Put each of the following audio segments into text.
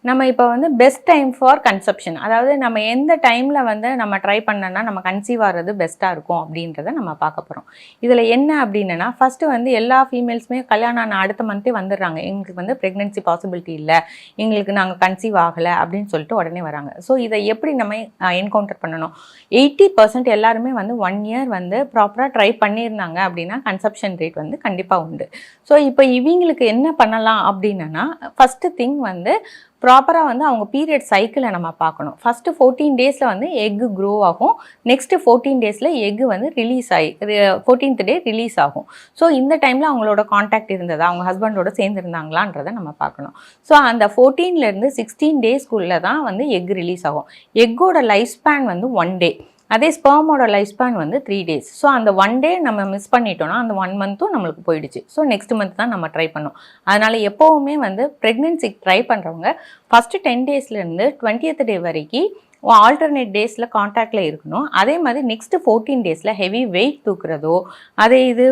நம்ம இப்போ வந்து பெஸ்ட் டைம் ஃபார் கன்செப்ஷன், அதாவது நம்ம எந்த டைமில் வந்து நம்ம ட்ரை பண்ணோன்னா நம்ம கன்சீவ் ஆகிறது பெஸ்ட்டாக இருக்கும் அப்படின்றத நம்ம பார்க்க போகிறோம். இதில் என்ன அப்படின்னா, ஃபஸ்ட்டு வந்து எல்லா ஃபீமேல்ஸுமே கல்யாணம் ஆன அடுத்த மந்த்தே வந்துடுறாங்க. எங்களுக்கு வந்து ப்ரெக்னென்சி பாசிபிலிட்டி இல்லை, எங்களுக்கு நாங்கள் கன்சீவ் ஆகலை அப்படின்னு சொல்லிட்டு உடனே வராங்க. ஸோ இதை எப்படி நம்ம என்கவுண்டர் பண்ணணும்? 80% எல்லாருமே வந்து 1 இயர் வந்து ப்ராப்பராக ட்ரை பண்ணியிருந்தாங்க அப்படின்னா கன்செப்ஷன் ரேட் வந்து கண்டிப்பாக உண்டு. ஸோ இப்போ இவங்களுக்கு என்ன பண்ணலாம் அப்படின்னா, ஃபஸ்ட்டு திங் வந்து ப்ராப்பராக வந்து அவங்க பீரியட் சைக்கிளை நம்ம பார்க்கணும். ஃபஸ்ட்டு 14 டேஸில் வந்து எக்கு க்ரோ ஆகும். நெக்ஸ்ட்டு 14 டேஸில் எக்கு வந்து ரிலீஸ் ஆகி 14th டே ரிலீஸ் ஆகும். ஸோ இந்த டைமில் அவங்களோட காண்டாக்ட் இருந்ததா, அவங்க ஹஸ்பண்டோட சேர்ந்துருந்தாங்களான்றதை நம்ம பார்க்கணும். ஸோ அந்த 14லேருந்து 16 டேஸ்க்குள்ளே தான் வந்து எக் ரிலீஸ் ஆகும். எக்கோட லைஃப் ஸ்பேன் வந்து 1 டே. அதே ஸ்பெர்மோட லைஃப் ஸ்பேன் வந்து 3 டேஸ். ஸோ அந்த 1 டே நம்ம மிஸ் பண்ணிட்டோம்னா அந்த 1 மந்த்தும் நம்மளுக்கு போயிடுச்சு. ஸோ நெக்ஸ்ட் மந்த் தான் நம்ம ட்ரை பண்ணோம். அதனால் எப்போவுமே வந்து ப்ரெக்னென்சிக்கு ட்ரை பண்ணுறவங்க ஃபஸ்ட்டு 10 டேஸ்லேருந்து 20th டே வரைக்கும் ஆல்டர்னேட் டேஸில் காண்டாக்டில் இருக்கணும். அதே மாதிரி நெக்ஸ்ட்டு 14 டேஸில் ஹெவி வெயிட் தூக்குறதோ, அதே இது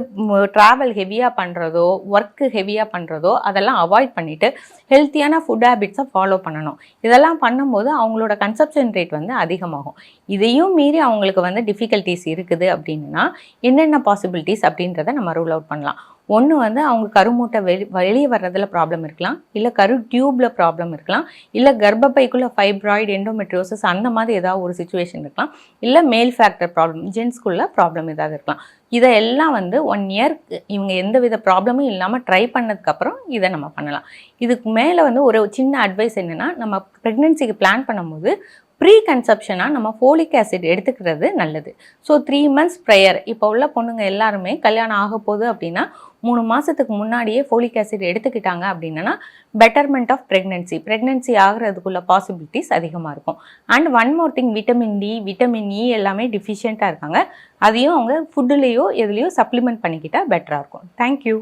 ட்ராவல் ஹெவியாக பண்ணுறதோ, ஒர்க்கு ஹெவியாக பண்ணுறதோ அதெல்லாம் அவாய்ட் பண்ணிவிட்டு ஹெல்த்தியான ஃபுட் ஹேபிட்ஸை ஃபாலோ பண்ணணும். இதெல்லாம் பண்ணும்போது அவங்களோட கன்செப்ஷன் ரேட் வந்து அதிகமாகும். இதையும் மீறி அவங்களுக்கு வந்து டிஃபிகல்ட்டிஸ் இருக்குது அப்படின்னா என்னென்ன பாசிபிலிட்டிஸ் அப்படின்றத நம்ம ரூல் அவுட் பண்ணலாம். ஒன்று வந்து அவங்க கருமூட்டை வெளியே வர்றதுல ப்ராப்ளம் இருக்கலாம், இல்லை கரு டியூப்பில் ப்ராப்ளம் இருக்கலாம், இல்லை கர்ப்பப்பைக்குள்ளே ஃபைப்ராய்டு, எண்டோமெட்ரியோசிஸ் அந்த மாதிரி ஏதாவது ஒரு சுச்சுவேஷன் இருக்கலாம், இல்லை மேல் ஃபேக்டர் ப்ராப்ளம், ஜென்ஸ்குள்ளே ப்ராப்ளம் ஏதாவது இருக்கலாம். இதெல்லாம் வந்து 1 இயர் இவங்க எந்த வித ப்ராப்ளமும் இல்லாமல் ட்ரை பண்ணதுக்கப்புறம் இதை நம்ம பண்ணலாம். இதுக்கு மேலே வந்து ஒரு சின்ன அட்வைஸ் என்னென்னா, நம்ம ப்ரெக்னென்சிக்கு பிளான் பண்ணும்போது ப்ரீ கன்செப்ஷனாக நம்ம ஃபோலிக் ஆசிட் எடுத்துக்கிறது நல்லது. ஸோ 3 months ப்ரையர், இப்போ உள்ள பொண்ணுங்க எல்லாருமே கல்யாணம் ஆக போகுது அப்படின்னா 3 மாதத்துக்கு முன்னாடியே ஃபோலிக் ஆசிட் எடுத்துக்கிட்டாங்க அப்படின்னா பெட்டர்மெண்ட் ஆஃப் ப்ரெக்னென்சி ஆகிறதுக்குள்ள பாசிபிலிட்டிஸ் அதிகமாக இருக்கும். And one more thing, vitamin D, vitamin E எல்லாமே டிஃபிஷியண்ட்டாக இருக்காங்க. அதையும் அவங்க ஃபுட்டுலேயோ எதுலேயோ சப்ளிமெண்ட் பண்ணிக்கிட்டால் பெட்டராக இருக்கும். தேங்க்யூ.